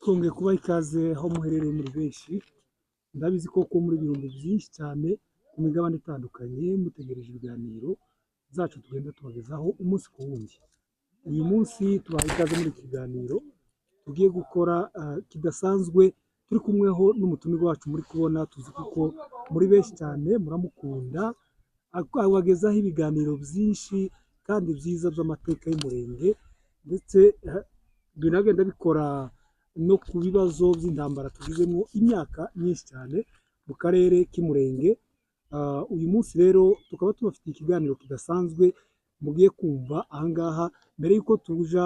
twongeye kuba ikaze aho muherereye muri benshi, ndabizi ko muri ibihumbi byinshi cyane ku migabane itandukanye mutegereje ibiganiro zacu tugenda tubagezaho umunsi ku wundi. Uyu munsi tubaha ikaze muri iki kiganiro tugiye gukora kidasanzwe, turi kumweho n'umutumirwa wacu muri kubona, tuzi kuko muri benshi cyane muramukunda, abagezaho ibiganiro byinshi kandi byiza by'amateka y'umurenge, ndetse binagenda bikora no ku bibazo by'intambara tugizemo imyaka myinshi cyane mu karere k'Umurenge. Uyu munsi rero tukaba tubafitiye ikiganiro kidasanzwe mugiye kumva ahangaha. Mbere y'uko tuja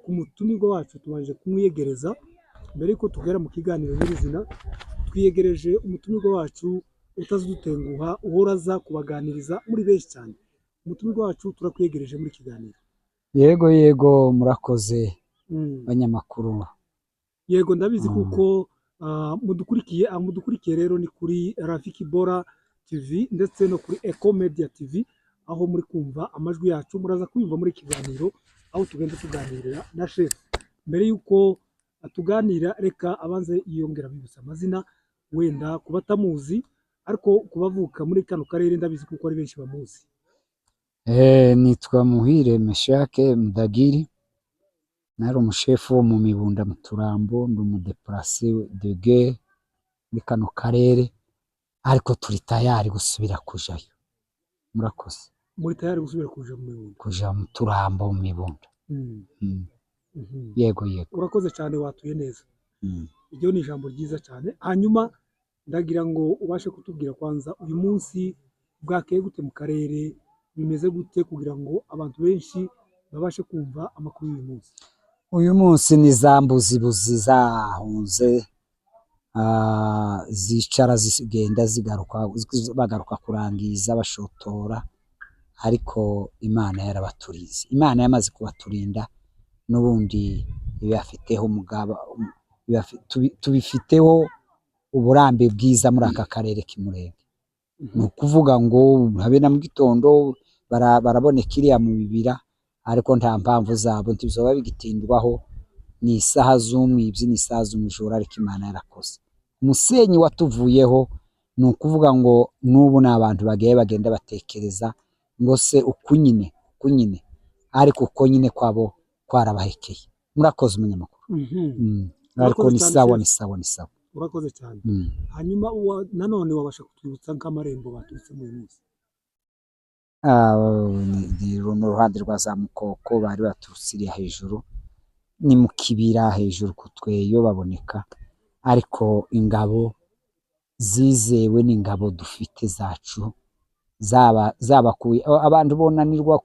ku mutumirwa wacu tubanje kumwiyegereza, mbere y'uko tugera mu kiganiro nyirizina, twiyegereje umutumirwa wacu utazidutenguha, uhora aza kubaganiriza muri benshi cyane. Umutumirwa wacu turakwiyegereje muri kiganiro. Yego murakoze banyamakuru. Yego ndabizi kuko mudukurikiye rero ni kuri Rafiki Bora TV ndetse no kuri Eco Media TV, aho muri kumva amajwi yacu, muraza kuyumva muri kiganiro aho tugenda tuganirira na chef. Mbere y'uko tuganira, reka abanze yiyongera bibutsa amazina, wenda kuba tamuzi ariko kubavuka muri kano karere ndabizi kuko ari benshi bamuzi. Nitwa Muhire Meshake Mudagiri, nari umushefu wo mu Mibunda mu Turambo, ndi umudeplase de guerre muri kano karere, ariko turi tayari gusubira kujayo. Murakoze. Muri tayari gusubira kuja mu Mibunda? Kuja mu Turambo mu Mibunda. Yego. Urakoze cyane, watuye neza. Iryo ni ijambo ryiza cyane. Hanyuma ndagira ngo ubashe kutubwira kwanza uyu munsi bwakeye gute mu karere, bimeze gute kugira ngo abantu benshi babashe kumva amakuru y'uyu munsi. Uyu munsi ni za mbuzibuzi zahunze, zicara zigenda bagaruka kurangiza bashotora, ariko Imana yarabaturize. Imana yamaze kubaturinda, n'ubundi ibafiteho umugaba, tubifiteho uburambe bwiza muri aka karere k'Umurenge. Ni ukuvuga ngo habe na mu gitondo baraboneka iriya mu bibira, ariko nta mpamvu zabo ntibizoba bigitindwaho. Ni isaha z'umwibyi, ni isaha z'umujura, ariko Imana yarakoze. Umusenyi watuvuyeho, ni ukuvuga ngo n'ubu ni abantu bagenda batekereza ngo se uku nyine, ariko uko nyine kwabo kwarabahekeye. Murakoze umunyamakuru. Ariko ni sawa. Urakoze cyane. Hanyuma nanone wabasha kutwibutsa nk'amarembo baturutse mu munsi? Ni uruhande rwa za Mukoko, bari baturutse iriya hejuru, ni mu kibira hejuru ku Tweyo baboneka, ariko ingabo zizewe n'ingabo dufite zacu zabakuye. Abantu bonanirwa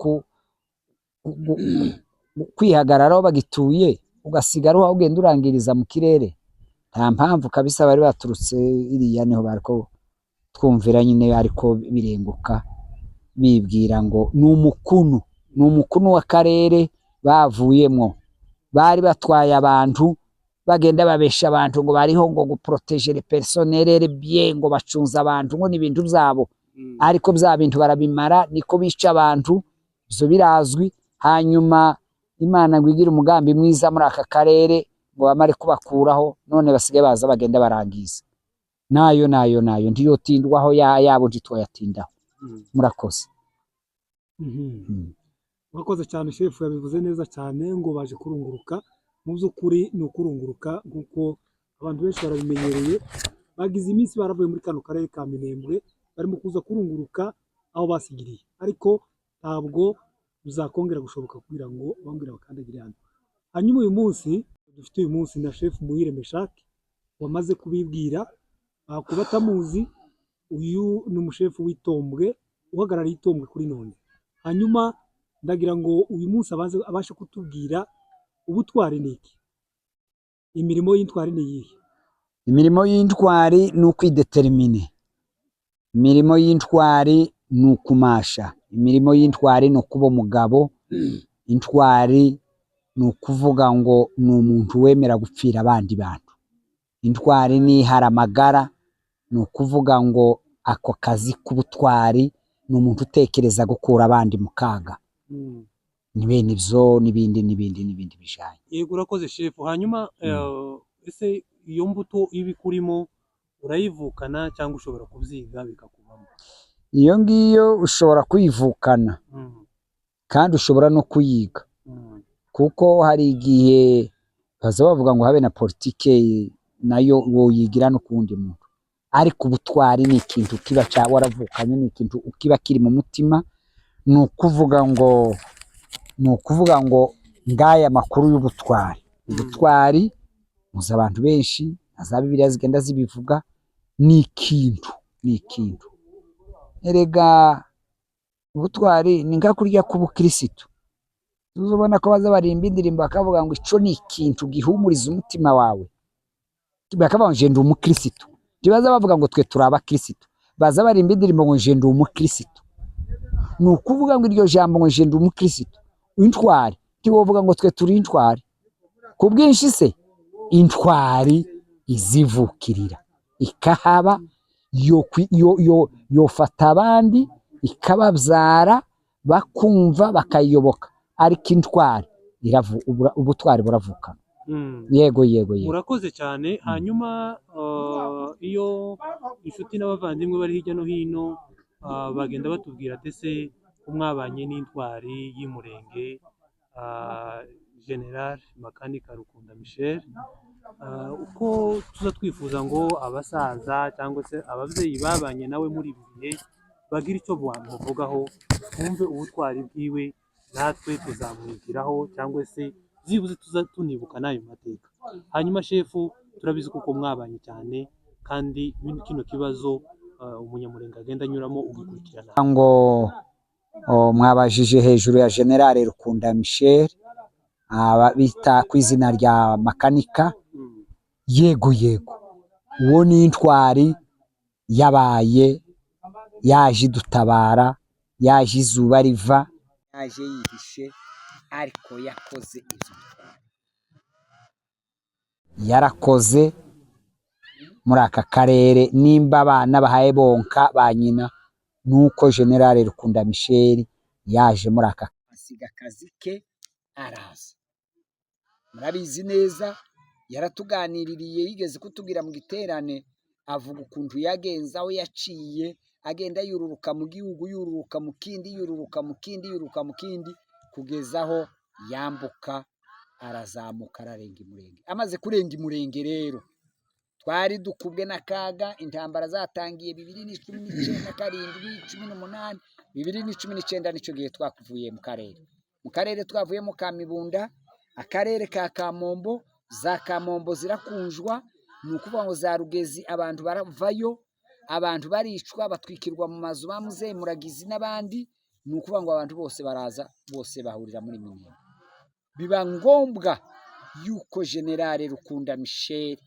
kwihagararaho bagituye, ugasigara ugenda urangiriza mu kirere. Nta mpamvu kabisa, bari baturutse iriya niho bariko twumvira nyine, ariko birenguka bibwira ngo ni umukunu w'akarere bavuyemo. Bari batwaye abantu, bagenda babesha abantu ngo bariho ngo guproteger le personnel bien, ngo bacunza abantu ngo n'ibintu byabo, ariko bya bintu barabimara, niko bica abantu. Izo birazwi. Hanyuma Imana ngo igira umugambi mwiza muri aka karere, ngo bamare kubakuraho, none basigaye baza bagenda barangiza. Nayo ntiyotindwaho yabo ntitwayatindaho. Murakoze. Murakoze cyane chef, yabivuze neza cyane ngo baje kurunguruka. Mu by'ukuri ni ukurunguruka kuko abantu benshi barabimenyereye, bagize iminsi baravuye muri kano karere ka Minembwe, barimo kuza kurunguruka aho basigiriye, ariko ntabwo bizakongera gushoboka kugira ngo bongere bakandagire hano. Hanyuma uyu munsi dufite na chef Muhire Meshake wamaze kubibwira. Kuba tamuzi, uyu ni umushefu w'Itombwe, uhagarariye Itombwe kuri none. Hanyuma ndagira ngo uyu munsi abashe kutubwira ubutwari ni iki, imirimo y'intwari ni iyihe? Imirimo y'intwari ni ukwidetermine, imirimo y'intwari ni ukumasha, imirimo y'intwari ni ukuba umugabo. Intwari ni ukuvuga ngo ni umuntu wemera gupfira abandi bantu. Intwari ni haramagara, ni ukuvuga ngo ako kazi k'ubutwari ni umuntu utekereza gukura abandi mu kaga. ni bene ivyo n'ibindi bijanye. Yego urakoze shefu. Hanyuma ese iyo mbuto iba ikurimo urayivukana cyangwa ushobora kubyiga bikakuvamo? Iyo ngiyo ushobora kuyivukana kandi ushobora no kuyiga, kuko hari igihe baza bavuga ngo habe na politike nayo woyigira no kuwundi muntu, ariko ubutwari ni ikintu kiba waravukanye, ni ikintu kiba kiri mu mutima. Ni ukuvuga ngo ngaya makuru y'ubutwari. Ubutwari muzi abantu benshi na za Bibiliya zigenda zibivuga, ni ikintu erega ubutwari ni nka kurya k'ubukirisitu. Uzobona ko baza barimba indirimbo bakavuga ngo ico ni ikintu gihumuriza umutima wawe, bakavuga ngo je ndi umukirisitu. Ntibaza bavuga ngo twe turi abakirisitu, baza barimba indirimbo ngo je ndi umukirisitu. Ni ukuvuga ngo iryo jambo ngo je ndi umukirisitu, intwari ntiwovuga ngo twe turi intwari. Ku bwinshi se intwari izivukirira ikahaba, yofata abandi ikababyara bakumva bakayiyoboka, ariko intwari ubutwari buravukana. Yego. Murakoze cyane. Hanyuma iyo inshuti n'abavandimwe bari hirya no hino bagenda batubwira ati ese mwabanye n'intwari y'Umurenge General Makanika Rukunda Michel, uko tuza twifuza ngo abasaza cyangwa se ababyeyi babanye nawe muri ibi bihe bagira icyo bamuvugaho, twumve ubutwari bwiwe natwe tuzamwigiraho, cyangwa se byibuze tuza tunibuka n'ayo mateka. Hanyuma shefu, turabizi kuko mwabanye cyane kandi kino kibazo umunyamurenge agenda anyuramo ugikurikirana. Ngo mwabajije hejuru ya General Rukunda Michel bita ku izina rya Makanika. Yego uwo ni intwari yabaye, yaje dutabara, yaje izuba riva, yaje yihishe, ariko yakoze ibyo yarakoze muri aka karere. Nimba abana bahaye bonka ba nyina, nuko General Rukunda Michel yaje muri aka asiga akazi ke araza. Murabizi neza, yaratuganiririye, yigeze kutubwira mu giterane, avuga ukuntu yagenza aho yaciye agenda yururuka mu gihugu, yururuka mu kindi, kugeza aho yambuka arazamuka ararenga Umurenge. Amaze kurenga Umurenge rero, twari dukubwe n'akaga. Intambara zatangiye 2017, 18, 2019 nicyo gihe twakuvuye mu karere twavuyemo ka Mibunda, akarere ka Kamombo. Za Kamombo zirakunjwa, ni ukuvuga ngo za Rugezi abantu baravayo, abantu baricwa batwikirwa mu mazu ba Muzehe Muragizi n'abandi. Ni ukuvuga ngo abantu bose baraza, bose bahurira muri Minembwe. Biba ngombwa yuko General Rukunda Michel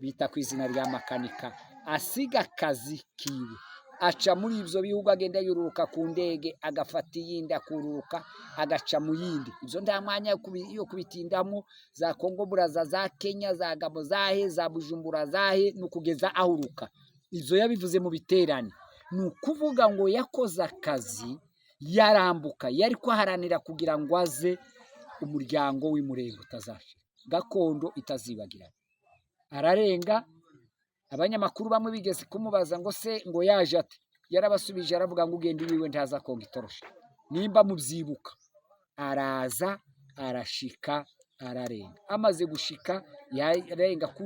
bita ku izina rya Makanika asiga akazi kiwe, aca muri ibyo bihugu, agenda yururuka ku ndege, agafata iyindi akururuka, agaca mu yindi. Ibyo nta mwanya yo kubitindamo. Za Kongo Braza, za Kenya, za Gabo, zahe za Bujumbura, zahe no kugeza ahuruka. Ibyo yabivuze mu biterane. Ni ukuvuga ngo yakoze akazi, yarambuka, yari kwaharanira kugira ngo aze umuryango w'Umurenge utazashira, gakondo itazibagirana. Ararenga. Abanyamakuru bamwe bigeze kumubaza ngo se ngo yaje ate, yarabasubije aravuga ngo ugende iwiwe ntaza konga itorosha. Nimba mubyibuka, araza arashika ararenga. Amaze gushika yarenga ku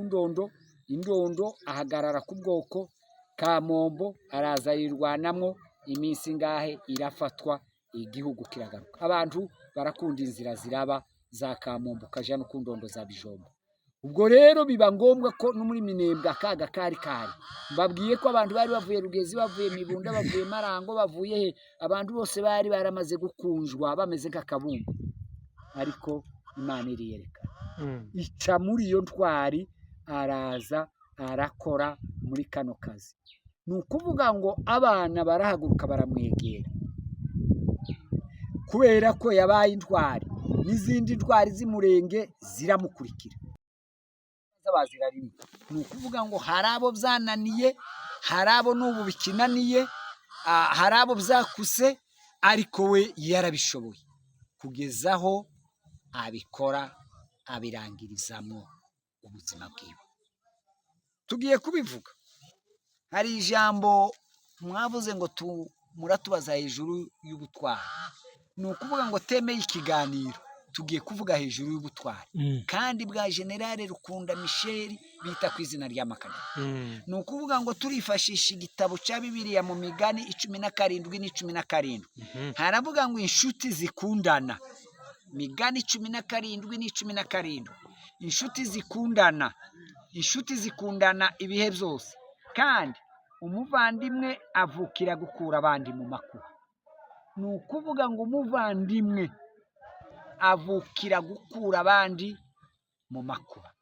Indondo ahagarara ku bwoko Kamombo, araza yirwanamwo iminsi ngahe, irafatwa, igihugu kiragaruka. Abantu barakunda inzira ziraba za Kamombo kaja no ku Ndondo za Bijombo. Ubwo rero biba ngombwa ko no muri Minembwe akaga kari. Mbabwiye ko abantu bari bavuye Rugezi, bavuye Mibunda, bavuye Marango, bavuye he, abantu bose bari baramaze gukunjwa bameze nk'akabumbu, ariko Imana iriyerekana. Ica muri iyo ntwari, araza arakora muri kano kazi. Ni ukuvuga ngo abana barahaguruka baramwegera, kubera ko yabaye intwari. N'izindi ntwari z'Umurenge ziramukurikira. Ni ukuvuga ngo hari abo byananiye, hari abo n'ubu bikinaniye, hari abo byakuse, ariko we yarabishoboye. kugeza aho abikora abirangirizamo ubuzima bwiwe. Tugiye kubivuga, hari ijambo mwavuze ngo muratubaza hejuru y'ubutwari. Ni ukuvuga ngo teme y'ikiganiro tugiye kuvuga hejuru y'ubutwari, kandi bwa Generale Rukunda Michel bita ku izina rya Makanika. Ni ukuvuga ngo turifashisha igitabo cya Bibiliya mu Migani 17:17. Haravuga ngo inshuti zikundana, Migani 17:17. Inshuti zikundana ibihe byose, kandi umuvandimwe avukira gukura abandi mu makuba. Ni ukuvuga ngo umuvandimwe avukira gukura abandi mu makuba.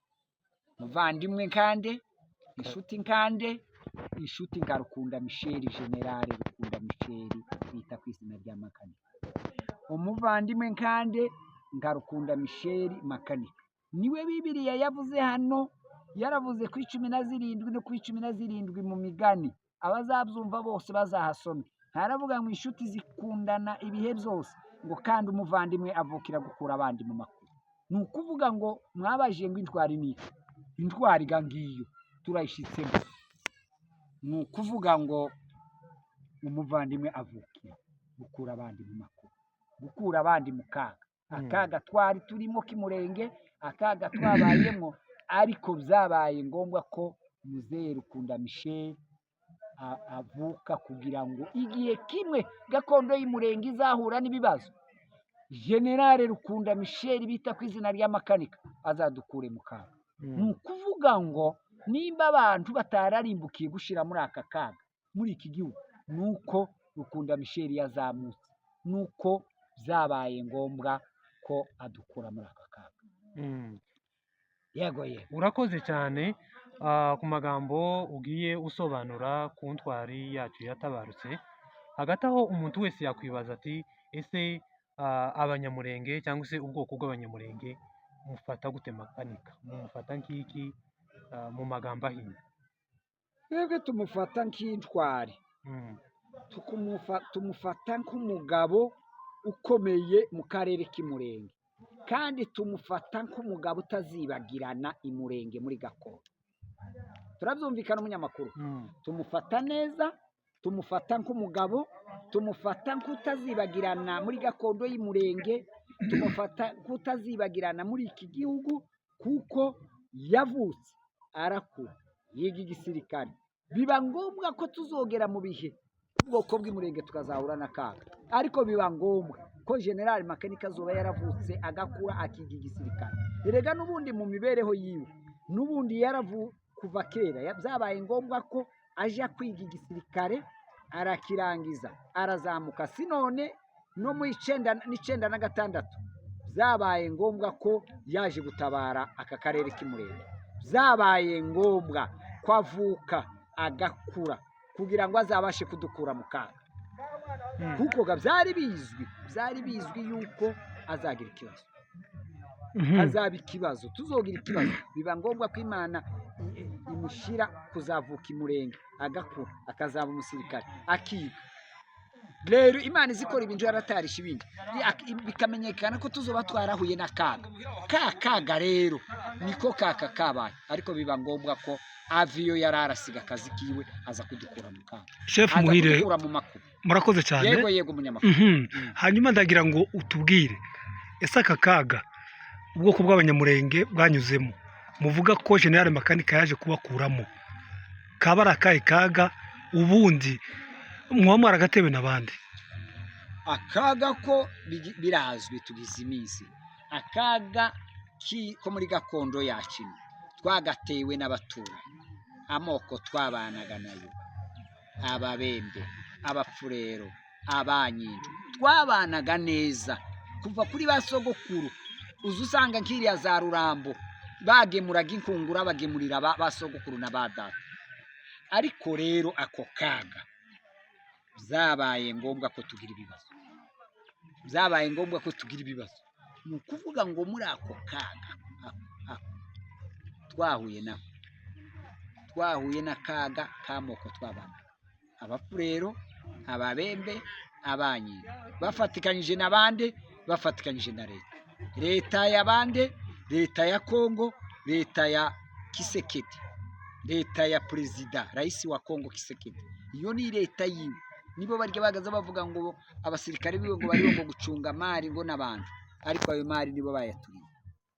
Muvandimwe nkande, inshuti nka Rukunda Michel, Generale Rukunda Michel bita ku izina rya Makanika. Umuvandimwe nkande nka Rukunda Michel Makanika niwe Bibiliya yavuze hano, yaravuze ku 17 no ku 17 mu Migani. Abazabyumva bose bazahasome. Haravuga ngo inshuti zikundana ibihe byose, ngo kandi umuvandimwe avukira gukura abandi mu makuba. Ni ukuvuga ngo mwabaje ngo intwari ni iki? Intwari ga ngiyo turayishitsemo. Ni ukuvuga ngo umuvandimwe avukira gukura abandi mu makuba, gukura abandi mu kaga. Akaga twari turimo k'Imurenge, akaga twabayemo, ariko byabaye ngombwa ko Muzehe Rukunda Michel avuka kugira ngo igihe kimwe gakondo y'Umurenge izahura n'ibibazo, Generale Rukunda Michel bita ku izina rya Makanika azadukure mu kaga. Ni ukuvuga ngo nimba abantu batararimbukiye gushira muri aka kaga muri iki gihugu, nuko Rukunda Michel yazamutse, nuko byabaye ngombwa ko adukura muri aka kaga. Yego. Urakoze cyane ku magambo ugiye usobanura ku ntwari yacu yatabarutse. Hagati aho umuntu wese yakwibaza ati ese abanyamurenge cyangwa se ubwoko bw'abanyamurenge mufata gute Makanika? Mumufata nk'iki mu magambo ahinnye? Twebwe tumufata nk'intwari, tumufata nk'umugabo ukomeye mu karere k'Imurenge, kandi tumufata nk'umugabo utazibagirana Imurenge muri gakondo. Turabyumvikana umunyamakuru? Tumufata neza, tumufata nk'umugabo, tumufata nk'utazibagirana muri gakondo y'Imurenge, tumufata nk'utazibagirana muri iki gihugu, kuko yavutse arakura yiga igisirikare. Biba ngombwa ko tuzogera mu bihe ubwoko bw'Imurenge tukazahura n'akaga, ariko biba ngombwa ko Generale Makanika azoba yaravutse agakura akiga igisirikare. Erega n'ubundi mu mibereho yiwe n'ubundi kuva kera byabaye ngombwa ko aja kwiga igisirikare, arakirangiza, arazamuka. Sinone no mu 1996 byabaye ngombwa ko yaje gutabara aka karere k'Imurenge. Byabaye ngombwa ko avuka agakura kugira ngo azabashe kudukura mu kaga, kuko byari bizwi yuko azagira ikibazo, hazaba ikibazo, tuzogira ikibazo. Biba ngombwa ko Imana imushyira kuzavuka Imurenge, agakura, akazaba umusirikare, akiga. Rero Imana izikora ibintu yaratarisha ibindi, bikamenyekana ko tuzoba twarahuye n'akaga. Kaga rero niko kaka kabaye, ariko biba ngombwa ko aviyo yararasiga akazi kiwe aza kudukura mu kaga. Chef Muhire, murakoze cyane. Yego munyamakuru. Hanyuma ndagira ngo utubwire, ese aka kaga ubwoko bw'abanyamurenge bwanyuzemo, muvuga ko Generale Makanika yaje kubakuramo, kaba ari akahe kaga? Ubundi mwaba mwaragatewe n'abandi? Akaga ko birazwi, tugize iminsi. Akaga ko muri gakondo yacu twagatewe n'abaturanyi, amoko twabanaga nayo, Ababembe, Abafurero, Abanyindu, twabanaga neza kuva kuri ba sogokuru. Uzi usanga nk'iriya za Rurambo bagemuraga inkungura, bagemurira ba sogokuru na ba data. Ariko rero ako kaga byabaye ngombwa ko tugira ibibazo, ni ukuvuga ngo muri ako kaga twahuye n'akaga k'amoko twabana, Abafurero, Ababembe, Abanyindu, bafatikanyije n'abandi bafatikanyije na leta y'abande, leta ya Kongo, leta ya Kisekedi, leta ya perezida rais wa Kongo Kisekedi. Iyo ni leta yiwe, nibo barya bagaza bavuga ngo abasirikare biwe ngo bariho ngo gucunga mari ngo n'abantu, ariko ayo mari nibo bayaturiye.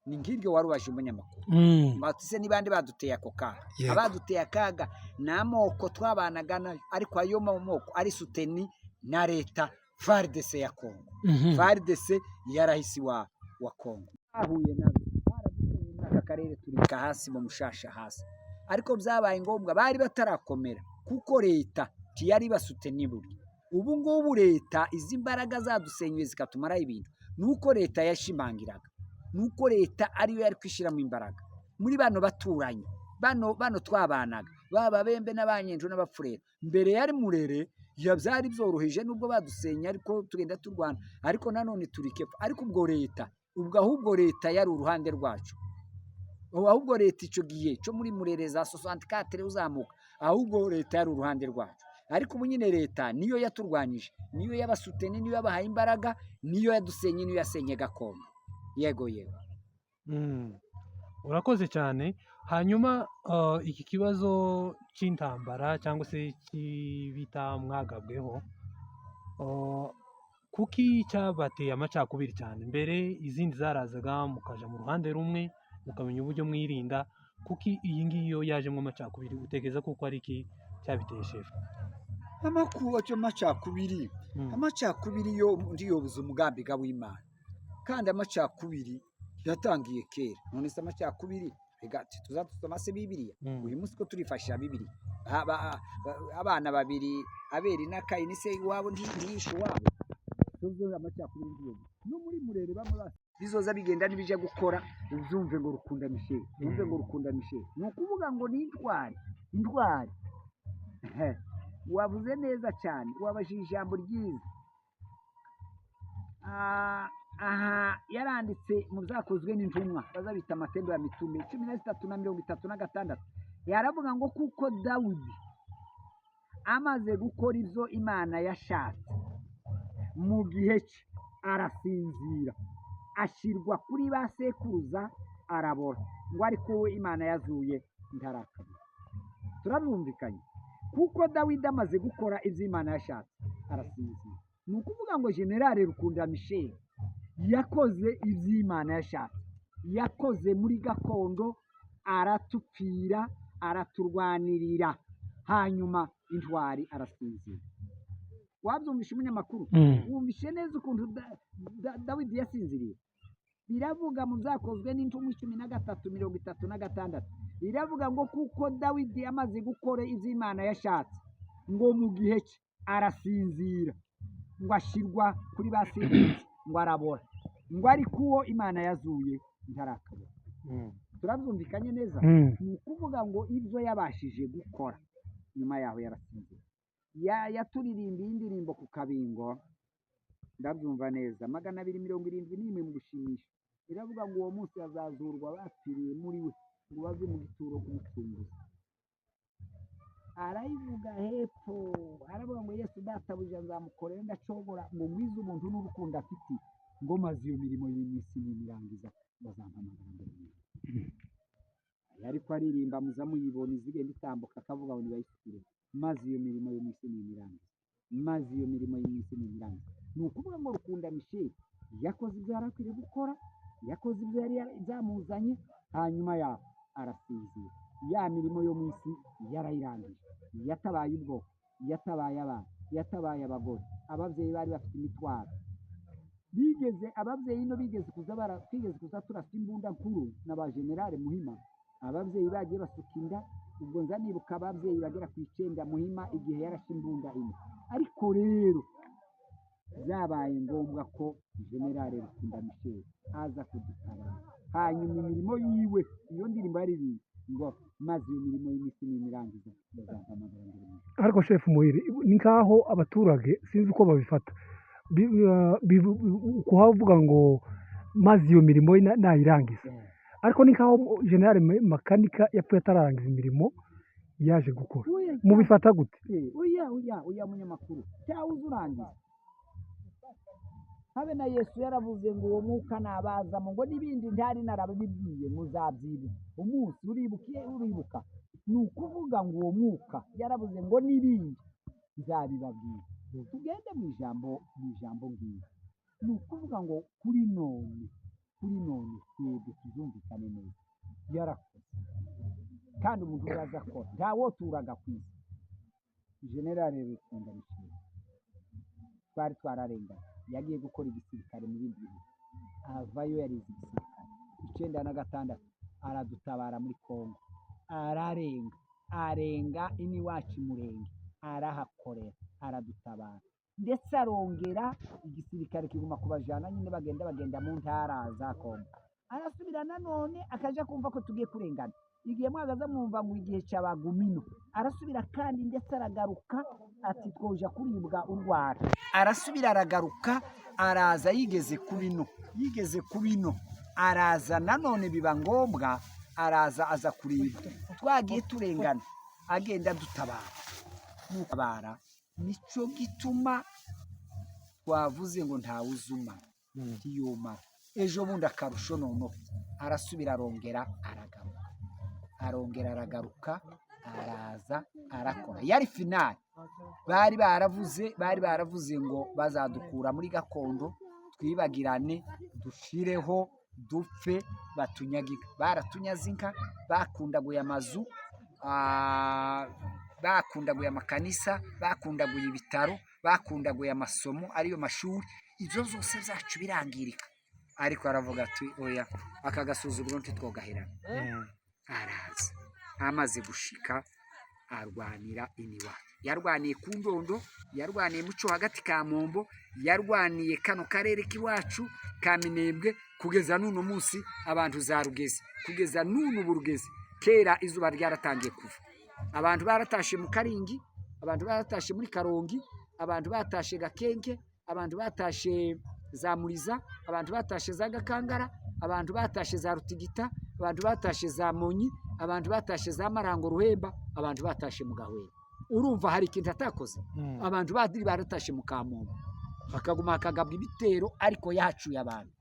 Ni ngiryo warubaje umunyamakuru. Batise nibande baduteye ako kaga. Abaduteye akaga n'amoko twabanaga nayo, ariko ayo moko ari suteni na leta FARDC ya Kongo. FARDC yarahisi wa Kongo. Ahuye nabo baradusenye muri aka karere turika hasi mu mushasha hasi, ariko byabaye ngombwa bari batarakomera kuko leta tiyari basuteni buri. Ubu ngubu leta izi mbaraga zadusenywe zikatumara ibintu, nuko leta yashimangiraga, nuko leta ariyo yari kwishira mu imbaraga muri bano baturanye, bano twabanaga baba bembe n'abanyenjo n'abapfurera. Mbere yari murere yabyari byoroheje nubwo badusenya, ariko tugenda turwana, ariko nanone turikepa. Ariko ahubwo leta yari uruhande rwacu, ahubwo leta ico gihe cyo muri murere za 64 uzamuka, ahubwo leta yari uruhande rwacu. Ariko ubu nyine leta niyo yaturwanyije, niyo yabasuteni, niyo yabahaye imbaraga, niyo yadusenye, niyo yasenye Gakondo. Yego. Urakoze cyane. Hanyuma iki kibazo cy'intambara cyangwa se cy'ibita mwagabweho, kuki cyabateye amacakubiri cyane? Mbere izindi zarazaga mukaja mu ruhande rumwe mukamenya uburyo mwirinda, kuki iyi ngiyo yajemo amacakubiri? Utekereza kuko ari iki cyabiteye shefu? Amacakubiri yo ndiyobuza umugambi w'Imana, kandi amacakubiri yatangiye kera. None se amacakubiri regati tuzatuma se Bibiliya. Uyu munsi ko turifashisha Bibiliya, abana babiri Abeli na Kayini se iwabo ntiyishe wabo, tuzo amacakubiri ndiyo no muri murere bamwe bizoza bigenda nibije gukora. Uzumve ngo Rukunda Michel, ni ukuvuga ngo ni intwari. Wavuze neza cyane, wabashije ijambo ryiza. Aha yaranditse mu byakozwe n'intumwa, bazabita amatendo ya mitume 13 na 36. Yaravuga ngo kuko Dawidi amaze gukora ibyo Imana yashatse mu gihe cye, arasinzira, ashirwa kuri ba sekuruza, arabora, ngo ariko we Imana yazuye ntarakabira. Turabumvikanye, kuko Dawidi amaze gukora ibyo Imana yashatse arasinzira. Ni ukuvuga ngo Generale Rukunda Michel yakoze iby'Imana yashatse, yakoze muri Gakondo, aratupfira, araturwanirira, hanyuma intwari arasinzira. Wabyumvishe umunyamakuru? Wumvishe neza ukuntu Dawidi yasinziriye? Biravuga mu byakozwe n'intumwa 13:36, biravuga ngo kuko Dawidi amaze gukora iby'Imana yashatse, ngo mu gihe cye arasinzira, ngo ashirwa kuri ba sekuruza, ngo arabora, ngo ariko uwo Imana yazuye ntarakabura. Turabyumvikanye neza? Ni ukuvuga ngo ibyo yabashije gukora nyuma yaho yarasinzira. Yaturirimba indirimbo ku kabingo, ndabyumva neza, 271 mu gushimisha. Iravuga ngo uwo munsi azazurwa bapfiriye muri we, ngo bave mu gituro kumucunguza. Arayivuga hepfo, aravuga ngo Yesu databuja nzamukorera ndacogora, ngo mwize umuntu n'urukundo afite, ngo maze iyo mirimo y'imisi n'imirangiza bazampamagara mbere. Ariko aririmba muza muyibona izigenda itambuka, akavuga ngo nibayisukire, maze iyo mirimo y'imisi n'imirangiza. Ni ukuvuga ngo Rukunda Michel yakoze ibyo yarakwiriye gukora, yakoze ibyo yari byamuzanye, hanyuma yaho arasinzira. Ya mirimo yo mu isi yarayirangije, yatabaye ubwoko, yatabaye abana, yatabaye abagore, ababyeyi bari bafite imitwaro. Ababyeyi no bigeze kuza turasa imbunda nkuru na ba Generale Muhima, ababyeyi bagiye basuka inda. Ubwo nza nibuka ababyeyi bagera ku 9 Muhima igihe yarashe imbunda imwe. Ariko rero byabaye ngombwa ko Generale Rukunda Michel aza kudutabara, hanyuma imirimo yiwe, iyo ndirimbo yaririmba ngo maze iyo mirimo y'imisi n'imirangiza bazampamagara mbere. Ariko shefu Muhire, ni nkaho abaturage sinzi uko babifata, kuhavuga ngo maze iyo mirimo nayirangiza, ariko ni nkaho Generale Makanika yapfuye atararangiza imirimo yaje gukora. Mubifata gute? Oya munyamakuru, cyawuze urangiza. habe na Yesu yaravuze ngo uwo mwuka nabazamo ngo n'ibindi ntari narabibwiye muzabyibuka umunsi uribuka ni ukuvuga ngo uwo mwuka yaravuze ngo n'ibindi nzabibabwira tugende mu ijambo ngiye ni ukuvuga ngo kuri none twebwe tuzumvikane neza yarakoze kandi umuntu uraza akora ntawoturaga ku isi generale Rukunda Michel twari twararenganye yagiye gukora igisirikare mu bindi bihugu avayo yarize igisirikare 96 aradutabara muri Kongo arenga iniwacu Murenge arahakorera aradutabara ndetse arongera igisirikare kiguma kubajana nyine bagenda mu ntara za Kongo arasubira nanone akaja kumva ko tugiye kurengana igihe mwagaza mwumva mu gihe cy'abagumino arasubira kandi ndetse aragaruka ati twoja kuribwa urwara arasubira aragaruka araza yigeze ku bino araza nanone biba ngombwa araza aza kuribwa twagiye turengana agenda dutabara nico gituma twavuze ngo ntawuzuma ntiyumara ejo bundi akarusho noneho arasubira aragaruka araza arakora yari finale bari baravuze ngo bazadukura muri gakondo twibagirane dushireho dupfe batunyagiga baratunyaze inka bakundaguye amazu bakundaguye amakanisa bakundaguye ibitaro bakundaguye amasomo ariyo mashuri ibyo zose zacu birangirika ariko aravuga ati oya aka gasuzuguro ntitwogaherana araza amaze gushika arwanira iniwa yarwaniye ku Ndondo yarwaniye muco hagati ka Mombo yarwaniye kano karere k'iwacu ka Minembwe kugeza n'uno munsi abantu za Rugezi kugeza n'uno burugezi kera izuba ryaratangiye kuva abantu baratashe mu Karingi abantu baratashe muri Karongi abantu batashe Gakenke abantu batashe za Muriza abantu batashe za Gakangara abantu batashe za Rutigita abantu batashe za Monyi abantu batashe za Marango Ruhemba abantu batashe mu Gahwera urumva hari ikintu atakoze abantu badiri baratashe mu Kamombo akaguma akagabwa ibitero ariko yacuye abantu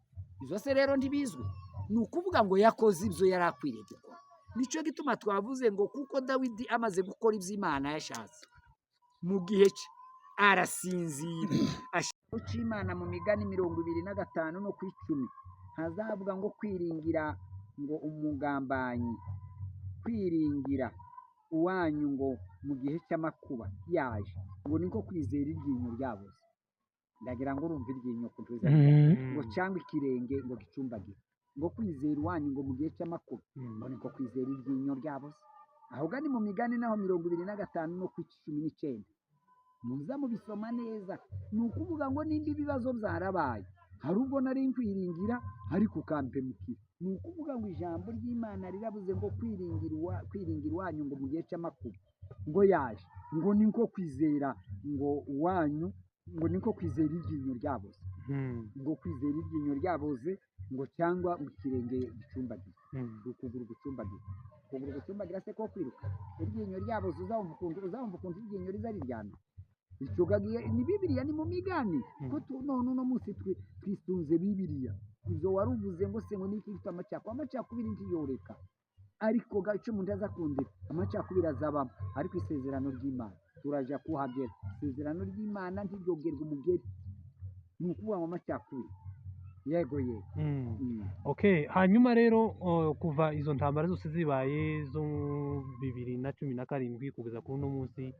izo se rero ntibizwe ni ukuvuga ngo yakoze ibyo yari akwiriye gukora nico gituma twavuze ngo kuko Dawidi amaze gukora iby'Imana yashatse mu gihe cye arasinzira Imana mu migani 25 no ku 10 hazavuga ngo kwiringira ngo umugambanyi kwiringira uwanyu ngo mu gihe cy'amakuba yaje ngo niko kwizera iryinyo ryabo ndagira ngo urumva iryinyo kutuza ngo cyangwa ikirenge ngo gicumbagire ngo kwizera uwanyu ngo mu gihe cy'amakuba ngo niko kwizera iryinyo ryabo aho gani mu migani naho 25 no ku 19 muza mubisoma neza ni ukuvuga ngo nimba ibibazo byarabaye hari ubwo nari nkwiringira ariko kampemukira ni ukuvuga ngo ijambo ry'Imana riravuze ngo kwiringira uwanyu ngo mu gihe cy'amakuba ngo yaje ngo niko kwizera ngo uwanyu ngo niko kwizera iryinyo ryaboze ngo kwizera iryinyo ryaboze ngo cyangwa mu kirenge gicumbagiye ukuguru gucumbagira se ko kwiruka iryinyo ryaboze uzamva ukuntu iryinyo riza riryana icyo gagiye ni Bibiliya ni mu migani ko none uno munsi twisunze Bibiliya izo waruvuze ngo se ngo niki gifite amacakubiri ntiyoreka ariko gace umuntu azakundira amacakubiri azabamo ariko isezerano ry'Imana turaja kuhagera isezerano ry'Imana ntiryogerwa umugeri ni ukuvuga ngo amacakubiri yego okay hanyuma rero kuva izo ntambara zose zibaye zo 2017 kugeza kuri uno munsi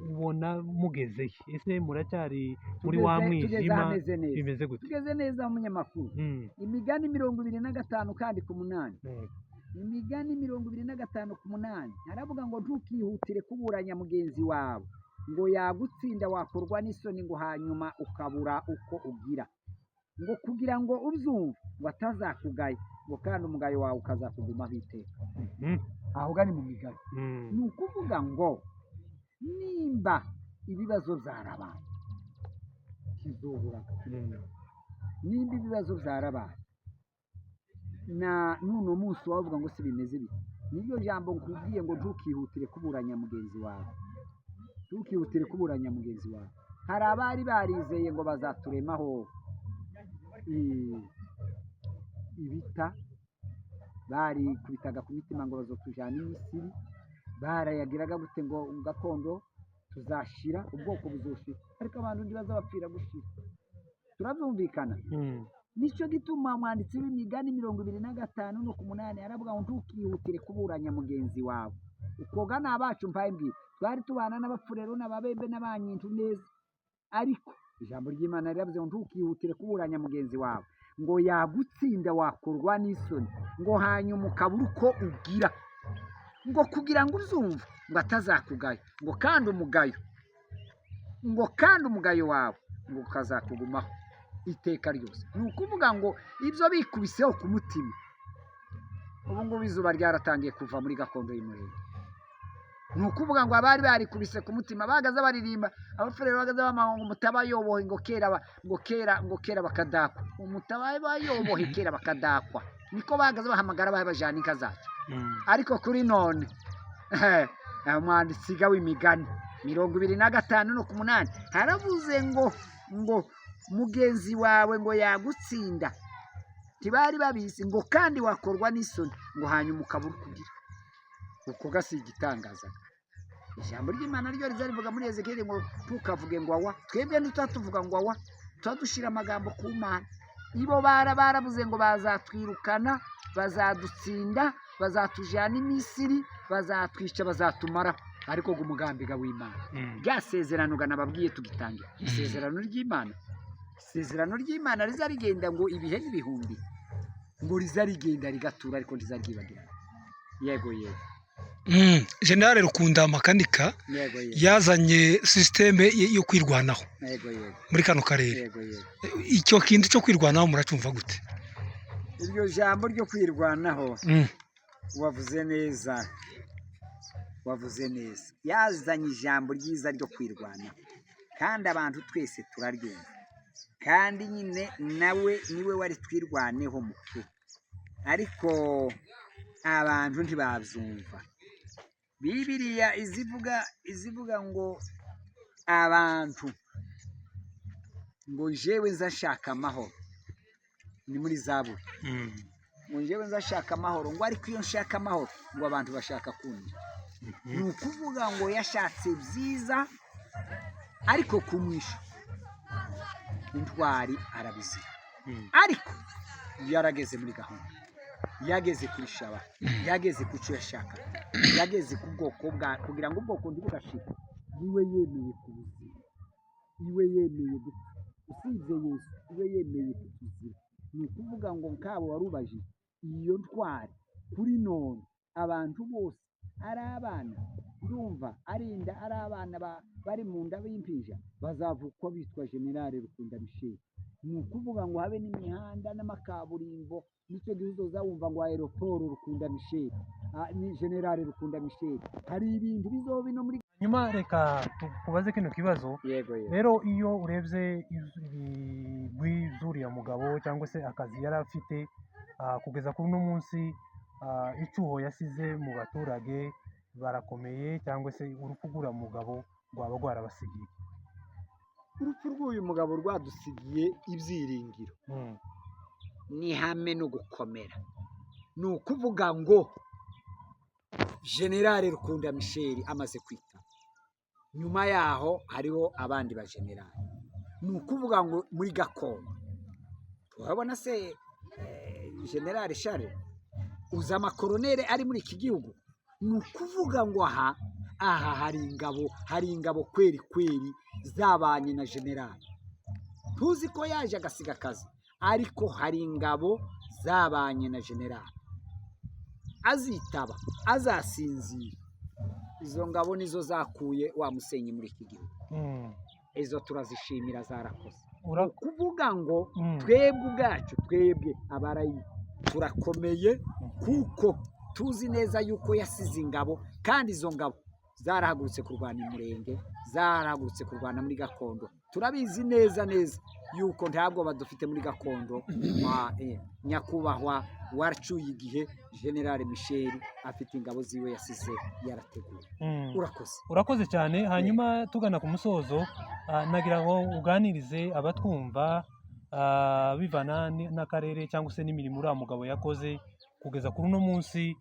ubona mugezeye ese muracyari muri wa mwijima bimeze gute tugeze neza mu munyamakuru imigani 25 kandi ku 8 imigani 25 ku 8 aravuga ngo ntukihutire kuburanya mugenzi wawe ngo yagutsinda wakorwa n'isoni ngo hanyuma ukabura uko ugira ngo kugira ngo ubyumve ngo atazakugaya ngo kandi umugayo wawe ukazakugumaho iteka aho gani mu migani ni ukuvuga ngo nimba ibibazo byarabaye kizobura nimba ibibazo byarabaye na nuno munsi wavuga ngo si bimeze bite niryo jambo nkubwiye ngo ntukihutire kuburanya mugenzi wawe hari abari barizeye ngo bazaturemaho ibita, bari kubitaga ku mitima ngo bazotujana i Misiri, barayagiraga gute ngo gakondo tuzashira, ubwoko buzoshira, ariko abantu ntibazabapfira gushira. Turabyumvikana. Nicyo gituma umwanditsi w'imigani 25:8 aravuga ngo ntukihutire kuburanya mugenzi wawe. Ukoga ni abacu mvaye mbwira, twari tubana n'abapfurero n'ababembe n'abanyintu neza, ariko ijambo ry'Imana riravuze ngo ntukihutire kuburanya mugenzi wawe, ngo yagutsinda wakorwa n'isoni, ngo hanyuma ukabura uko ugira, ngo kugira ngo uzumva ngo atazakugaya, ngo kandi umugayo wawe ngo ukazakugumaho iteka ryose. Ni ukuvuga ngo ibyo bikubiseho ku mutima. Ubu ngubu izuba ryaratangiye kuva muri gakondo y'Umurenge. Ni ukuvuga ngo abari barikubise ku mutima bagaze baririmba, abafurero bagaze bamanga ngo mutabayobohe ngo kera bakadakwa, umutabayobohe kera bakadakwa, niko bagaze bahamagara bajana inka zacu. Ariko kuri none umwanditsi w'imigani 25:8 haravuze ngo mugenzi wawe ngo yagutsinda, ntibari babizi, ngo kandi wakorwa n'isoni, ngo hanyuma ukabura kugira. Uko gasi igitangaza. Ijambo ry'Imana ryo rizarivuga muri Ezekiyeli ngo tukavuge ngo awa, twebwe ntitatuvuga ngo awa, twadushira amagambo ku Mana. Ibo baravuze ngo bazatwirukana, bazadutsinda, bazatujana i Misiri, bazatwica, bazatumara, ariko ngo umugambi w'Imana ryasezerano nababwiye tugitangira. Isezerano ry'Imana rizarigenda ngo ibihe n'ibihumbi, ngo rizarigenda rigatura, ariko rizaryibagira. Yego. General Rukunda Makanika yazanye systeme yo kwirwanaho muri kano karere. Icyo kintu cyo kwirwanaho muracumva gute? Iryo jambo ryo kwirwanaho wavuze neza. Yazanye ijambo ryiza ryo kwirwanaho, kandi abantu twese turaryumva, kandi nyine nawe niwe wari twirwaneho mukuru, ariko abantu ntibabyumva. Bibiliya izivuga ngo abantu ngo jewe nzashaka amahoro, ni muri Zaburi. Ngo jewe nzashaka amahoro, ngo ariko iyo nshaka amahoro ngo abantu bashaka kundi. Ni ukuvuga ngo yashatse byiza, ariko kumwisha intwari arabizira. Ariko yarageze muri gahunda, yageze kuri shaba, yageze ku cyo yashaka, yageze ku bwoko bwa, kugira ngo ubwoko ntibugashike. Niwe yemeye kubuzira, niwe yemeye gupfa, usibye Yesu niwe yemeye kutuzira. Ni ukuvuga ngo nkabo warubaje iyo ntwari kuri none abantu bose ari abana, ndumva arinda ari abana bari mu nda b'impinja, bazavukwa bitwa General Rukunda Michel. Ni ukuvuga ngo habe n'imihanda n'amakaburimbo, nicyo gihuzo zawumva ngo aeroport Rukunda Michel, ni General Rukunda Michel. Hari ibintu bizoba bino muri nyuma. Reka tukubaze kino kibazo. Yego. Rero iyo urebye ibigwi zuriya mugabo cyangwa se akazi yari afite kugeza kuri uno munsi, icyuho yasize mu baturage barakomeye, cyangwa se urupfu rw'uriya mugabo rwaba rwarabasigiye? Urupfu rw'uyu mugabo rwadusigiye ibyiringiro n'ihame no gukomera. Ni ukuvuga ngo General Rukunda Michel amaze kwita, nyuma yaho hariho abandi ba general. Ni ukuvuga ngo muri gakondo turabona se General Charles uza amakoronere ari muri iki gihugu. Ni ukuvuga ngo aha hari ingabo kweri zabanye na general. Tuzi ko yaje agasiga akazi, ariko hari ingabo zabanye na general, azitaba, azasinzira. Izo ngabo nizo zakuye wa Musenyi muri iki gihugu. Izo turazishimira, zarakoze. Kuvuga ngo twebwe ubwacu, twebwe abarayi turakomeye, kuko tuzi neza yuko yasize ingabo, kandi izo ngabo zarahagurutse kurwana umurenge, zarahagurutse kurwana muri gakondo. Turabizi neza yuko ntabwo badufite muri gakondo. Nyakubahwa wacuye igihe General Michel afite ingabo ziwe yasize yarateguye. Urakoze cyane. Hanyuma tugana ku musozo, nagira ngo uganirize abatwumva bivana n'akarere cyangwa se n'imirimo uriya mugabo yakoze kugeza kuri uno munsi.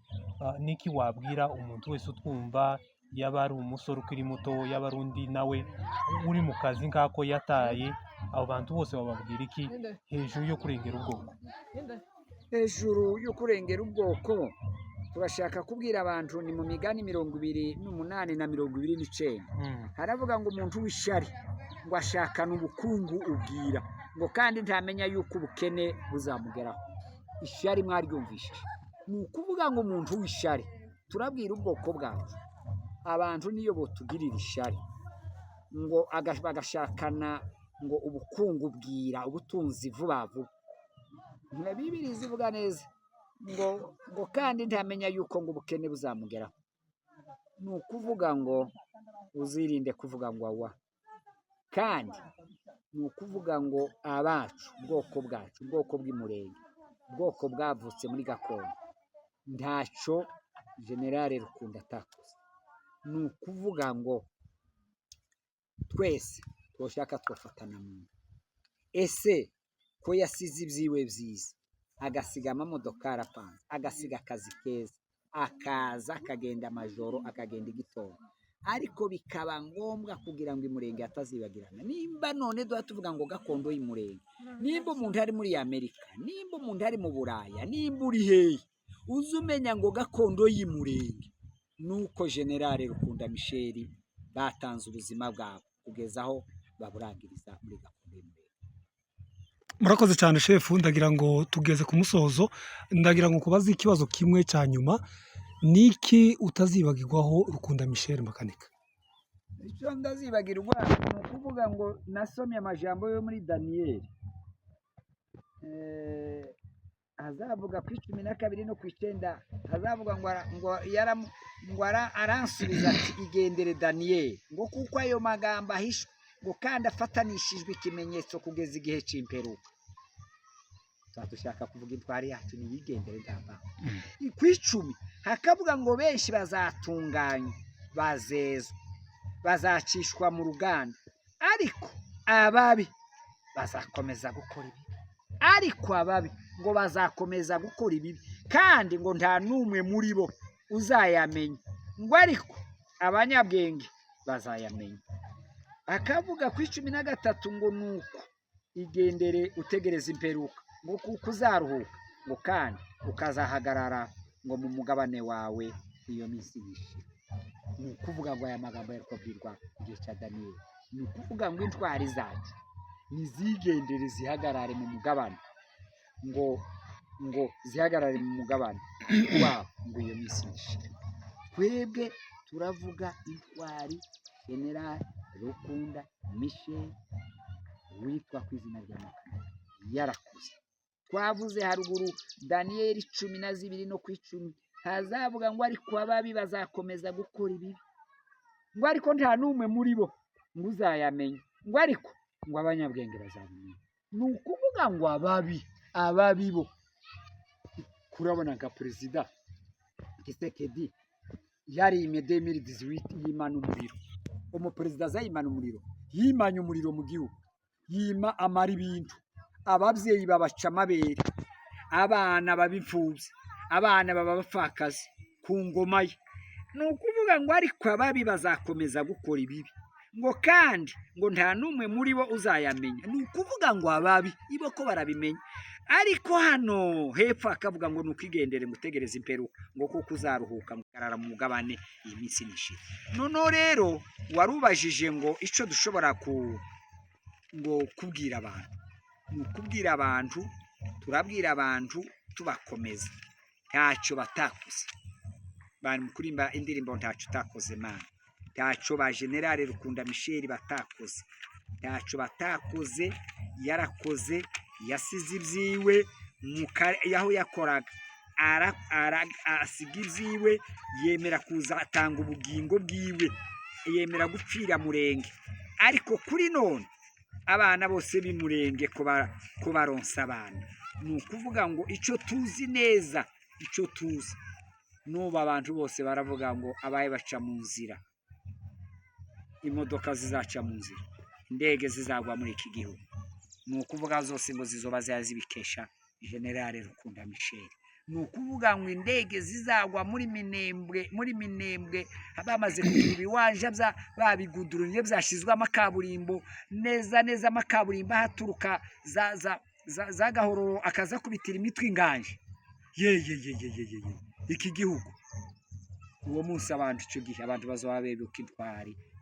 Niki wabwira umuntu wese utwumva, yaba ari umusore ukiri muto, yaba ari undi nawe uri mu kazi nk'ako yataye? Abo bantu bose bababwira iki hejuru yo kurengera ubwoko? Hejuru yo kurengera ubwoko turashaka kubwira abantu, ni mu migani 28 na 29 haravuga ngo umuntu w'ishari ngo ashakana ubukungu ubwira, ngo kandi ntamenya yuko ubukene buzamugeraho. Ishari mwaryumvishije, ni ukuvuga ngo umuntu w'ishari, turabwira ubwoko bwacu, abantu niyo botugirira ishari ngo bagashakana ngo ubukungu bwira, ubutunzi vuba vuba. Bibiri zivuga neza ngo kandi ntamenya yuko ngo ubukene buzamugeraho. Ni ukuvuga ngo uzirinde kuvuga ngo awa, kandi ni ukuvuga ngo abacu, ubwoko bwacu, ubwoko bw'umurenge, ubwoko bwavutse muri gakondo, ntacyo General Rukundo atakoze. Ni ukuvuga ngo twese twoshaka twafatana mu nda. Ese ko yasize ibyiwe byiza, agasiga amamodoka arapanze, agasiga akazi keza, akaza akagenda amajoro, akagenda igitondo, ariko bikaba ngombwa kugira ngo umurenge atazibagirana. Nimba none duha tuvuga ngo gakondo y'umurenge, nimba umuntu ari muri Amerika, nimba umuntu ari mu Buraya, nimba uri hehe, uzi umenya ngo gakondo y'umurenge nuko General Rukundo Michel batanze ubuzima bwabo kugeza aho baburangiriza muri gakondo y'umurenge. Murakoze cyane shefu, ndagira ngo tugeze ku musozo, ndagira ngo kubaza ikibazo kimwe cya nyuma. Niki utazibagirwaho Rukundo Michel Makanika? Icyo ndazibagirwa ni ukuvuga ngo nasomye amajambo yo muri Daniyeli, hazavuga ku 12 no ku 9, hazavuga ngo aransubiza ati igendere Daniyeli, ngo kuko ayo magambo ahishwe, ngo kandi afatanishijwe ikimenyetso kugeza igihe cy'imperuka. Dushaka kuvuga intwari yacu niyigendere ndamba. Ku 10 hakavuga ngo benshi bazatunganywa, bazezwa, bazacishwa mu ruganda, ariko ababi bazakomeza gukora ibi, ariko ababi ngo bazakomeza gukora ibi, kandi ngo nta numwe muri bo uzayamenya, ngo ariko abanyabwenge bazayamenya. Akavuga ku 13 ngo nuko igendere utegereza imperuka, ngo kuko uzaruhuka, ngo kandi ukazahagarara ngo mu mugabane wawe iyo minsi yishira. Ni ukuvuga ngo aya magambo yari kubwirwa igihe cya Daniyeli. Ni ukuvuga ngo intwari zacu nizigendere zihagarare mu mugabane, ngo zihagarare mu mugabane wabo ngo iyo minsi yishira. Twebwe turavuga intwari General Rukundo Michel witwa ku izina rya Makanika yarakuze. Twavuze haruguru Daniyeli 12 no ku 10 hazavuga ngo ariko ababi bazakomeza gukora ibi, ngo ariko nta numwe muri bo ngo uzayamenya, ngo ariko ngo abanyabwenge bazamenya. Ni ukuvuga ngo ababi bo, kurabona nka Perezida Tshisekedi yari imedemiri 18 yimana umuriro, umuperezida azayimana umuriro, yimanye umuriro mu gihugu, yima amara ibintu, ababyeyi babaca amabere, abana babipfubye, abana baba bapfakazi ku ngoma ye. Ni ukuvuga ngo ariko ababi bazakomeza gukora ibibi, ngo kandi ngo nta numwe muri bo uzayamenya. Ni ukuvuga ngo ababi ibo ko barabimenya, ariko hano hepfo akavuga ngo nukigendere mutegereza imperuka, ngo kuko uzaruhuka mukarara mu mugabane iyi minsi nishira. Nono rero warubajije ngo ico dushobora ngo kubwira abantu, ni ukubwira abantu, turabwira abantu tubakomeza, ntacyo batakoze. Bari mu kurimba indirimbo ntacyo utakoze Mana, ntacyo ba General Rukundo Michel batakoze, ntacyo batakoze. Yarakoze, yasize ibyiwe yaho yakoraga, asiga ibyiwe, yemera kuza atanga ubugingo bwiwe, yemera gupfira Murenge. Ariko kuri none abana bose b'Imurenge ko baronsa abana, ni ukuvuga ngo icyo tuzi neza, icyo tuzi n'ubu abantu bose baravuga ngo abaye baca mu nzira, imodoka zizaca mu nzira, indege zizagwa muri iki gihugu, ni ukuvuga zose ngo zizoba zibikesha General Rukunda Michel. Ni ukuvuga ngo indege zizagwa muri Minembwe bamaze kugira ibiwanja babigudurunye, byashyizwe amakaburimbo neza amakaburimbo ahaturuka za Gahororo akaza kubitira imitwe inganje. Iki gihugu uwo munsi abantu, icyo gihe abantu bazaba bibuka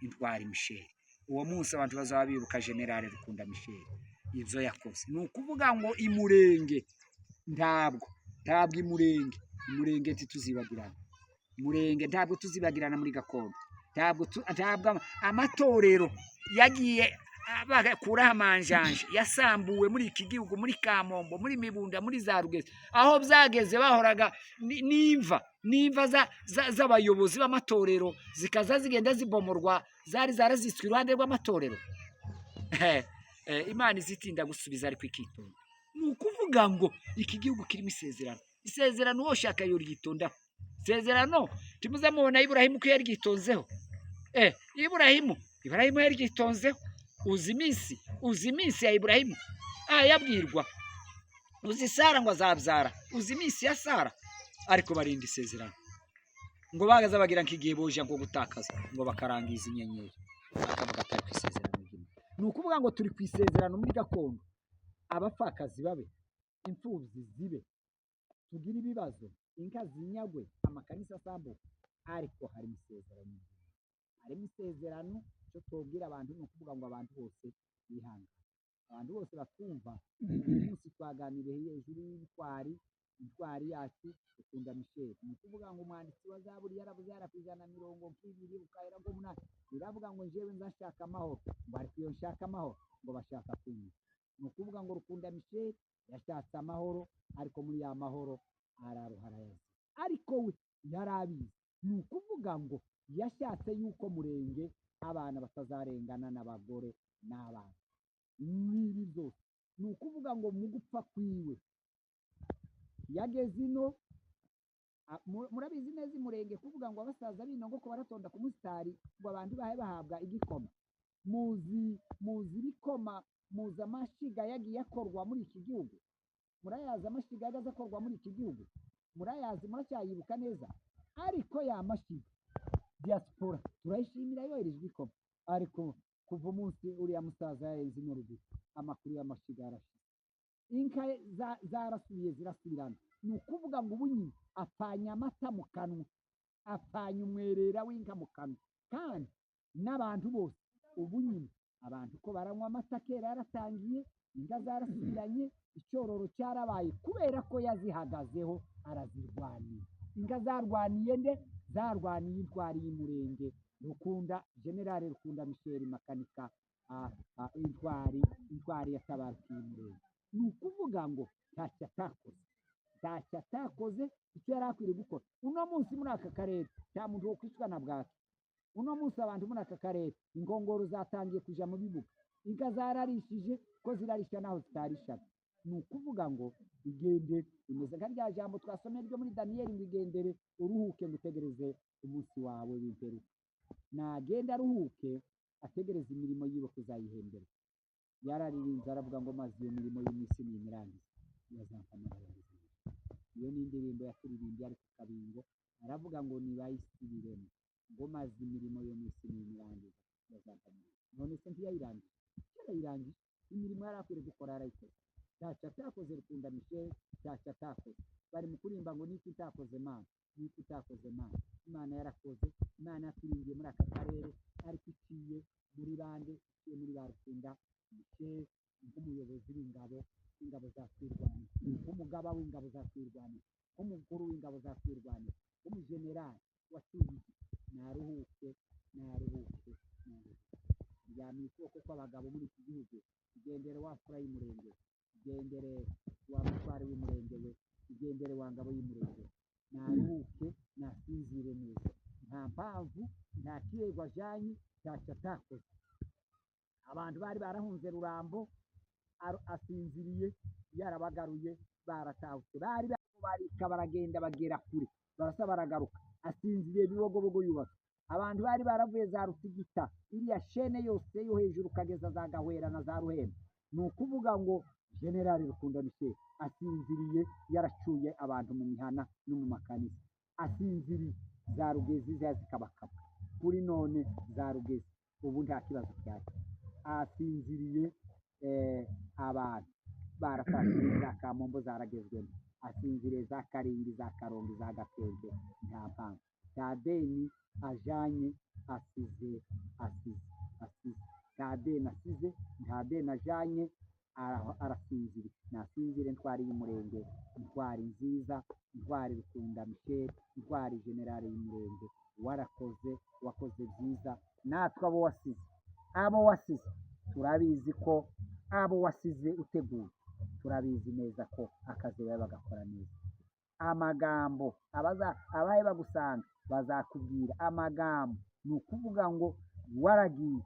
intwari Michel, uwo munsi abantu bazaba bibuka General Rukunda Michel ibyo yakoze. Ni ukuvuga ngo Imurenge ntabwo Imurenge ntituzibagirana, Murenge ntabwo tuzibagirana muri gakondo, ntabwo amatorero yagiye bakuraho amanjanja yasambuwe muri iki gihugu, muri Kamombo, muri Mibunda, muri za Rugezi, aho byageze bahoraga n'imva z'abayobozi b'amatorero zikaza zigenda zibomorwa, zari zarazitswe iruhande rw'amatorero. Imana izitinda gusubiza ariko ikitonda. Ni ukuvuga ngo iki gihugu kirimo isezerano uwo shaka yoryitondaho. Isezerano timuzamubona Iburahimu ko yaryitonzeho. Iburahimu yaryitonzeho. Uzi iminsi ya Iburahimu yabwirwa, uzi Sara ngo azabyara, uzi iminsi ya Sara, ariko barinda isezerano ngo bagaza bagira nk'igihe boja ngo gutakaza, ngo bakarangiza inyenyeri, bakavuga atari ku isezerano ry'Imana. Ni ukuvuga ngo turi ku isezerano muri gakondo, abapfakazi babe, imfubyi zibe, tugira ibibazo, inka zinyagwe, amakanisa asambuka, ariko harimo isezerano. Icyo tubwira abantu ni ukuvuga ngo abantu bose bihangane, abantu bose batwumva. Uyu munsi twaganiriye hejuru y'intwari yacu Rukunda Michel. Ni ukuvuga ngo umwanditsi wa Zaburi yaravuze ku 120 ukahera ngo 8 biravuga ngo njyewe nzashaka amahoro, ngo ariko iyo nshaka amahoro ngo bashaka kunywa. Ni ukuvuga ngo Rukunda Michel yashatse amahoro, ariko muri ya mahoro araruharayaza, ariko we yarabizi. Ni ukuvuga ngo yashatse yuko Murenge abana batazarengana n'abagore n'abana n'ibi byose. Ni ukuvuga ngo mu gupfa kwiwe yageze ino, murabizi neza Imurenge kuvuga ngo abasaza b'inongo ko baratonda ku musitari ngo abantu bahe bahabwa igikoma. Muzi ibikoma, muzi amashiga yagiye akorwa muri iki gihugu, murayazi amashiga yagaze akorwa muri iki gihugu, murayazi, muracyayibuka neza. Ariko ya mashiga diaspora turayishimira yoherejwe ikoma, ariko kuva umunsi uriya musaza yarenze n'urugero, amakuru y'amashiga yarashize, inka zarasubiye zirasubirana. Ni ukuvuga ngo ubu nyine apfanya amata mu kanwa, apfanya umwerera w'inka mu kanwa, kandi n'abantu bose ubu nyine abantu ko baranywa amata kera yaratangiye, inka zarasubiranye, icyororo cyarabaye kubera ko yazihagazeho arazirwaniye. Inka zarwaniye nde? Zarwaniye intwari y'Imurenge Rukunda, General Rukunda Michel makanika, intwari yatabarukiye Imurenge. Ni ukuvuga ngo ntacyo atakoze, icyo yari akwiriye gukora. Uno munsi muri aka karere nta muntu wo kwicwa na bwaki. Uno munsi abantu muri aka karere inkongoro zatangiye kuja mu bibuga, inka zararishije ko zirarisha naho zitarishaga. Ni ukuvuga ngo igendere, imeze nka rya jambo twasomye ryo muri Daniyeli ngo igendere uruhuke ngo utegereze umunsi wawe w'imperuka. Nagenda aruhuke ategereze imirimo yiwe kuzayihembera. Yararirinze aravuga ngo maze iyo mirimo y'iminsi n'imirangiza yazampanira. Iyo ni indirimbo yakuririmbiye ari ku kabingo, aravuga ngo nibayisubiremo ngo maze imirimo yo minsi n'imirangiza yazampanira. None se ntiyayirangije? Yarayirangije, imirimo yari akwiriye gukora yarayikoze. Ntacyo atakoze Rukunda Michel, ntacyo atakoze. Bari mu kurimba ngo niki utakoze Mana, niki utakoze Mana. Imana yarakoze, Imana yaturingiye muri aka karere, ariko iciye muri bande, iciye muri ba Rukunda Michel nk'umuyobozi w'ingabo za twirwanira, nk'umugaba w'ingabo za twirwanira, nk'umukuru w'ingabo za twirwanira, nk'umujenerali watuye. Naruhuke. Ryamye ukuboko kw'abagabo muri iki gihugu, igendere wafura y'Umurenge, igendere wa mutware w'umurenge we, igendere wa ngabo y'umurenge, naruhuke nasinzire neza, nta mpamvu nta kirego ajanye ntacyo atakoze. Abantu bari barahunze Rurambo asinziriye yarabagaruye baratahutse, bari barika baragenda bagera kure barasa baragaruka, asinziriye Bibogobogo yubatse. Abantu bari baravuye za Rutigita iriya shene yose yo hejuru ukageza za Gahwera na za Ruhembe, ni ukuvuga ngo General Rukunda Michel asinziriye yaracuye abantu mu mihana no mu makanisa, asinziriye za Rugezi zikabakaba kuri none za Rugezi ubu nta kibazo cyane, asinziriye abantu baratashe za Kamombo zaragezwemo, asinziriye za Karingi za Karongi za Gakenke nta mpamvu, nta deni ajanye asize nta deni asize, nta deni ajanye arasinziriye, nasinzire ntwari y'umurenge, intwari nziza, intwari Rukunda Michel, intwari General y'umurenge, wakoze byiza. Natwe abo wasize turabizi ko abo wasize uteguye, turabizi neza ko akazi bawe bagakora neza. Amagambo abahe bagusanga bazakubwira amagambo, ni ukuvuga ngo waragiye,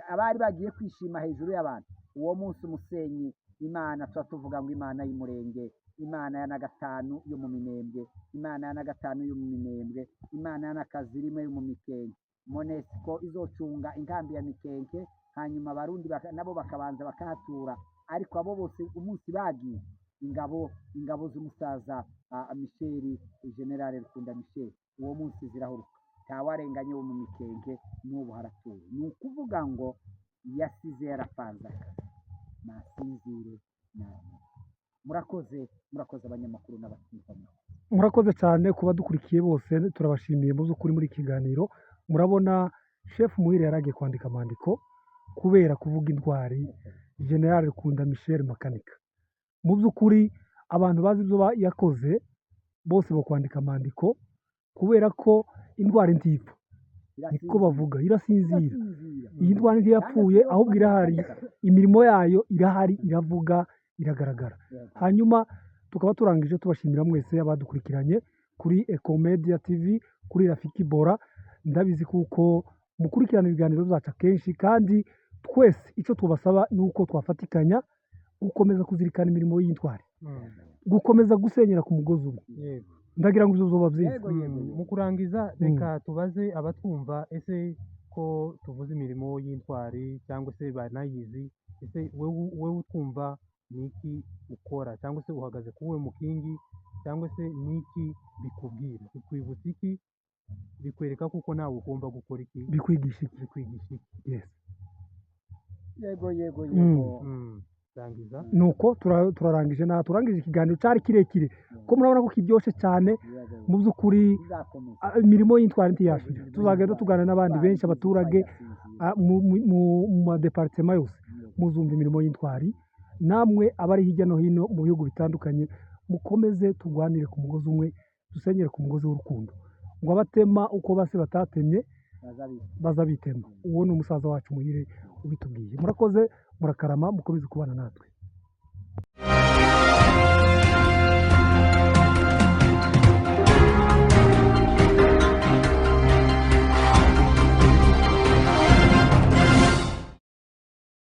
abari bagiye kwishima hejuru y'abantu uwo munsi Umusenyi, Imana tuba tuvuga ngo Imana y'umurenge, Imana ya Nagatanu yo mu Minembwe, Imana ya Nagatanu yo mu Minembwe, Imana ya Nakazirime yo mu Mikenke, Monesco izocunga inkambi ya Mikenke, hanyuma abarundi nabo bakabanza bakahatura, ariko abo bose umunsi bagiye ingabo z'umusaza Michel, General Rukunda Michel, uwo munsi zirahuruka, ntawarenganye wo mu Mikenke n'ubu haratuwe. Ni ukuvuga ngo yasize yarapanze akazi, nasinzire namwe. Murakoze abanyamakuru n'abatumva. murakoze cyane kuba dukurikiye bose, turabashimiye mu by'ukuri muri iki kiganiro. Murabona Chef Muhire yaragiye kwandika amandiko kubera kuvuga intwari General Rukunda Michel Makanika. Mu by'ukuri abantu bazi ibyo yakoze bose bakwandika amandiko kubera ko intwari ntipfa, niko bavuga, irasinzira. Iyi ntwari ntiyapfuye ahubwo irahari, imirimo yayo irahari, iravuga, iragaragara. Hanyuma tukaba turangije tubashimira mwese abadukurikiranye kuri Ecomedia TV, kuri Rafiki Bora. Ndabizi kuko mukurikirana ibiganiro byacu kenshi, kandi twese icyo tubasaba ni uko twafatikanya gukomeza kuzirikana imirimo y'intwari, gukomeza gusenyera ku mugozi umwe. Ndagira ngo ibyo bizoba byiza. Mu kurangiza reka tubaze abatwumva, ese ko tuvuze imirimo y'intwari cyangwa se banayizi, ese wowe utwumva ni iki ukora, cyangwa se uhagaze ku uwe mukingi, cyangwa se ni iki bikubwira, bikwibutsa iki, bikwereka kuko nawe ugomba gukora iki, Bikwigisha iki? Yes. Yego rangiza. Nuko turarangije, turangije ikiganiro cyari kirekire ko murabona ko kiryoshye cyane. Mu by'ukuri imirimo y'intwari ntiyashira, tuzagenda tuganira n'abandi benshi, abaturage mu madepartema yose muzumva imirimo y'intwari. Namwe abari hirya no hino mu bihugu bitandukanye, mukomeze turwanire ku mugozi umwe, dusenyere ku mugozi w'urukundo, ngo abatema uko base batatemye bazabitema. Uwo ni umusaza wacu Muhire ubitubwiye. Murakoze, murakarama, mukomeze kubana natwe.